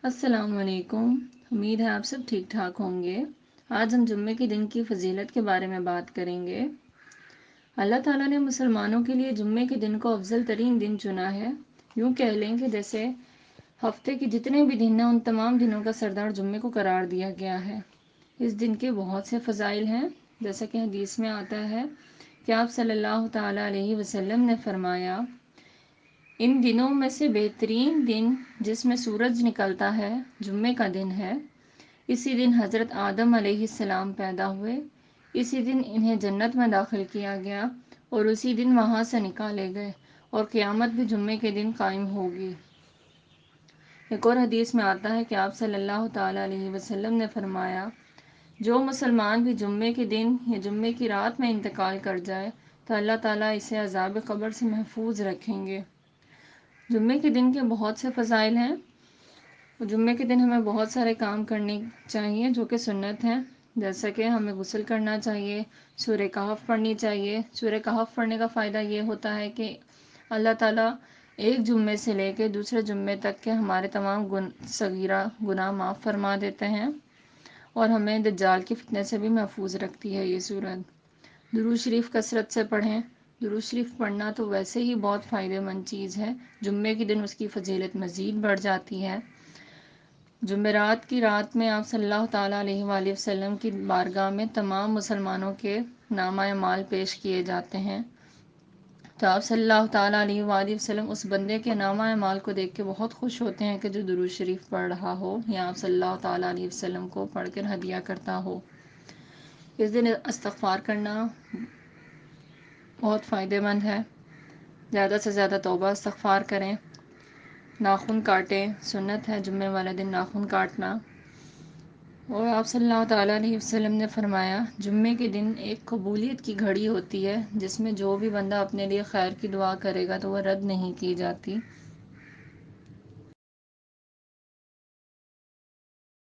السلام علیکم۔ امید ہے آپ سب ٹھیک ٹھاک ہوں گے۔ آج ہم جمعے کے دن کی فضیلت کے بارے میں بات کریں گے۔ اللہ تعالیٰ نے مسلمانوں کے لیے جمعے کے دن کو افضل ترین دن چنا ہے۔ یوں کہہ لیں کہ جیسے ہفتے کے جتنے بھی دن ہیں ان تمام دنوں کا سردار جمعے کو قرار دیا گیا ہے۔ اس دن کے بہت سے فضائل ہیں، جیسا کہ حدیث میں آتا ہے کہ آپ صلی اللہ تعالیٰ علیہ وسلم نے فرمایا، ان دنوں میں سے بہترین دن جس میں سورج نکلتا ہے جمعے کا دن ہے۔ اسی دن حضرت آدم علیہ السلام پیدا ہوئے، اسی دن انہیں جنت میں داخل کیا گیا اور اسی دن وہاں سے نکالے گئے، اور قیامت بھی جمعے کے دن قائم ہوگی۔ ایک اور حدیث میں آتا ہے کہ آپ صلی اللہ تعالیٰ علیہ وسلم نے فرمایا، جو مسلمان بھی جمعے کے دن یا جمعے کی رات میں انتقال کر جائے تو اللہ تعالیٰ اسے عذاب قبر سے محفوظ رکھیں گے۔ جمعے کے دن کے بہت سے فضائل ہیں۔ جمعے کے دن ہمیں بہت سارے کام کرنے چاہیے جو کہ سنت ہیں، جیسا کہ ہمیں غسل کرنا چاہیے، سورہ کہف پڑھنی چاہیے۔ سورہ کہف پڑھنے کا فائدہ یہ ہوتا ہے کہ اللہ تعالیٰ ایک جمعے سے لے کے دوسرے جمعے تک کے ہمارے تمام صغیرہ گناہ معاف فرما دیتے ہیں، اور ہمیں دجال کی فتنے سے بھی محفوظ رکھتی ہے یہ سورت۔ درود شریف کثرت سے پڑھیں۔ درود شریف پڑھنا تو ویسے ہی بہت فائدہ مند چیز ہے، جمعے کے دن اس کی فضیلت مزید بڑھ جاتی ہے۔ جمعرات کی رات میں آپ صلی اللہ تعالیٰ علیہ وآلہ وسلم کی بارگاہ میں تمام مسلمانوں کے نامہ اعمال پیش کیے جاتے ہیں، تو آپ صلی اللہ تعالیٰ علیہ وآلہ وسلم اس بندے کے نامہ اعمال کو دیکھ کے بہت خوش ہوتے ہیں کہ جو درود شریف پڑھ رہا ہو یا آپ صلی اللہ تعالیٰ علیہ وسلم کو پڑھ کر ہدیہ کرتا ہو۔ اس دن استغفار کرنا بہت فائدہ مند ہے، زیادہ سے زیادہ توبہ استغفار کریں، ناخن کاٹیں، سنت ہے جمعے والا دن ناخن کاٹنا۔ اور آپ صلی اللہ تعالیٰ علیہ وسلم نے فرمایا، جمعے کے دن ایک قبولیت کی گھڑی ہوتی ہے جس میں جو بھی بندہ اپنے لیے خیر کی دعا کرے گا تو وہ رد نہیں کی جاتی۔